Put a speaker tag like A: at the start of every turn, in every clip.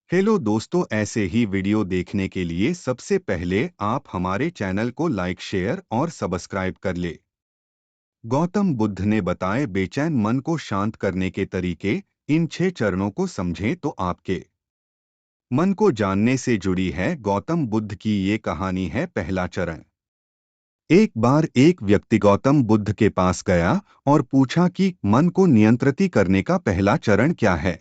A: Hello दोस्तों, ऐसे ही video देखने के लिए सबसे पहले आप हमारे चैनल को लाइक, शेयर और सब्सक्राइब कर ले। गौतम बुद्ध ने बताए बेचैन मन को शांत करने के तरीके। इन 6 चरणों को समझें तो आपके मन को जानने से जुड़ी है गौतम बुद्ध की ये कहानी है। पहला चरण। एक बार एक व्यक्ति गौतम बुद्ध के पास गया और पूछा कि मन को नियंत्रित करने का पहला चरण क्या है।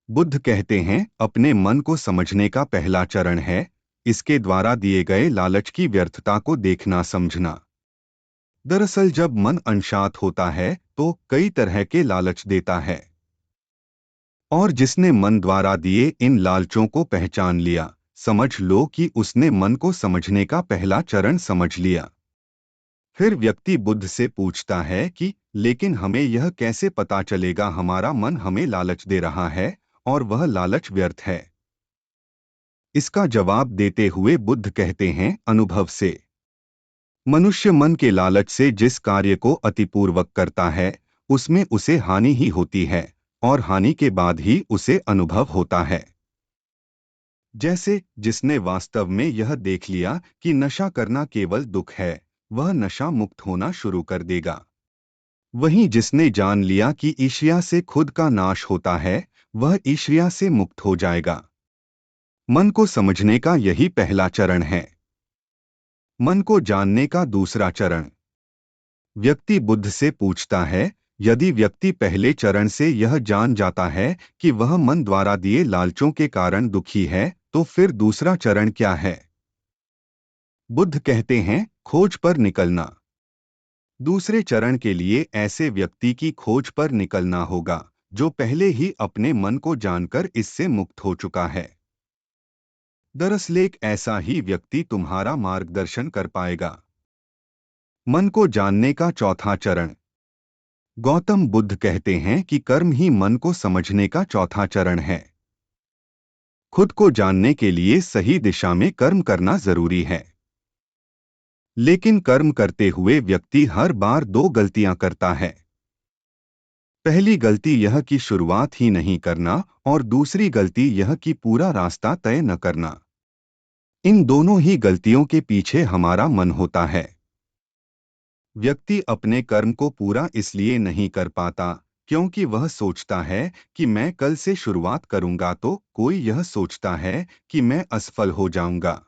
A: बुद्ध कहते हैं, अपने मन को समझने का पहला चरण है इसके द्वारा दिए गए लालच की व्यर्थता को देखना समझना। दरअसल जब मन अनशांत होता है तो कई तरह के लालच देता है, और जिसने मन द्वारा दिए इन लालचों को पहचान लिया, समझ लो कि उसने मन को समझने का पहला चरण समझ लिया। फिर व्यक्ति बुद्ध से पूछता है कि लेकिन हमें यह कैसे पता चलेगा हमारा मन हमें लालच दे रहा है और वह लालच व्यर्थ है। इसका जवाब देते हुए बुद्ध कहते हैं, अनुभव से। मनुष्य मन के लालच से जिस कार्य को अतिपूर्वक करता है उसमें उसे हानि ही होती है, और हानि के बाद ही उसे अनुभव होता है। जैसे जिसने वास्तव में यह देख लिया कि नशा करना केवल दुख है, वह नशा मुक्त होना शुरू कर देगा। वहीं जिसने जान लिया कि ईर्ष्या से खुद का नाश होता है, वह ईर्ष्या से मुक्त हो जाएगा। मन को समझने का यही पहला चरण है। मन को जानने का दूसरा चरण। व्यक्ति बुद्ध से पूछता है, यदि व्यक्ति पहले चरण से यह जान जाता है कि वह मन द्वारा दिए लालचों के कारण दुखी है, तो फिर दूसरा चरण क्या है। बुद्ध कहते हैं, खोज पर निकलना। दूसरे चरण के लिए ऐसे व्यक्ति की खोज पर निकलना होगा जो पहले ही अपने मन को जानकर इससे मुक्त हो चुका है। दरअसल एक ऐसा ही व्यक्ति तुम्हारा मार्गदर्शन कर पाएगा। मन को जानने का चौथा चरण। गौतम बुद्ध कहते हैं कि कर्म ही मन को समझने का चौथा चरण है। खुद को जानने के लिए सही दिशा में कर्म करना जरूरी है, लेकिन कर्म करते हुए व्यक्ति हर बार 2 गलतियां करता है। पहली गलती यह कि शुरुआत ही नहीं करना, और दूसरी गलती यह कि पूरा रास्ता तय न करना। इन दोनों ही गलतियों के पीछे हमारा मन होता है। व्यक्ति अपने कर्म को पूरा इसलिए नहीं कर पाता क्योंकि वह सोचता है कि मैं कल से शुरुआत करूंगा तो कोई यह सोचता है कि मैं असफल हो जाऊंगा।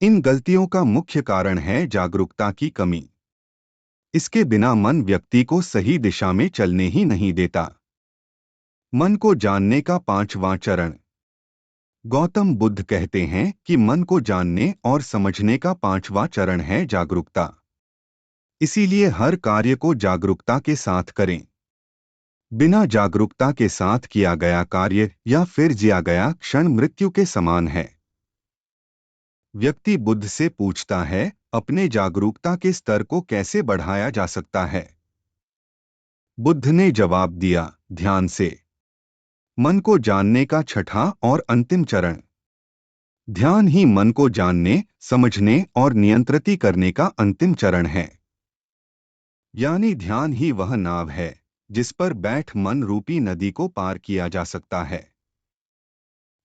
A: इन गलतियों का मुख्य कारण है जागरूकता की कमी। इसके बिना मन व्यक्ति को सही दिशा में चलने ही नहीं देता। मन को जानने का पांचवां चरण। गौतम बुद्ध कहते हैं कि मन को जानने और समझने का पांचवां चरण है जागरूकता। इसीलिए हर कार्य को जागरूकता के साथ करें। बिना जागरूकता के साथ किया गया कार्य या फिर जिया गया क्षण मृत्यु के समान है। व्यक्ति बुद्ध से पूछता है, अपने जागरूकता के स्तर को कैसे बढ़ाया जा सकता है। बुद्ध ने जवाब दिया, ध्यान से। मन को जानने का छठा और अंतिम चरण। ध्यान ही मन को जानने, समझने और नियंत्रित करने का अंतिम चरण है। यानी ध्यान ही वह नाव है जिस पर बैठ मन रूपी नदी को पार किया जा सकता है।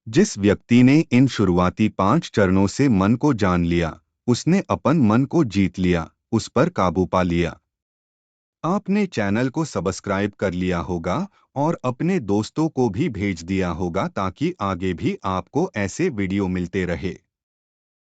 A: जिस व्यक्ति ने इन शुरुआती 5 चरणों से मन को जान लिया, उसने अपन मन को जीत लिया, उस पर काबू पा लिया। आपने चैनल को सब्सक्राइब कर लिया होगा और अपने दोस्तों को भी भेज दिया होगा ताकि आगे भी आपको ऐसे वीडियो मिलते रहे।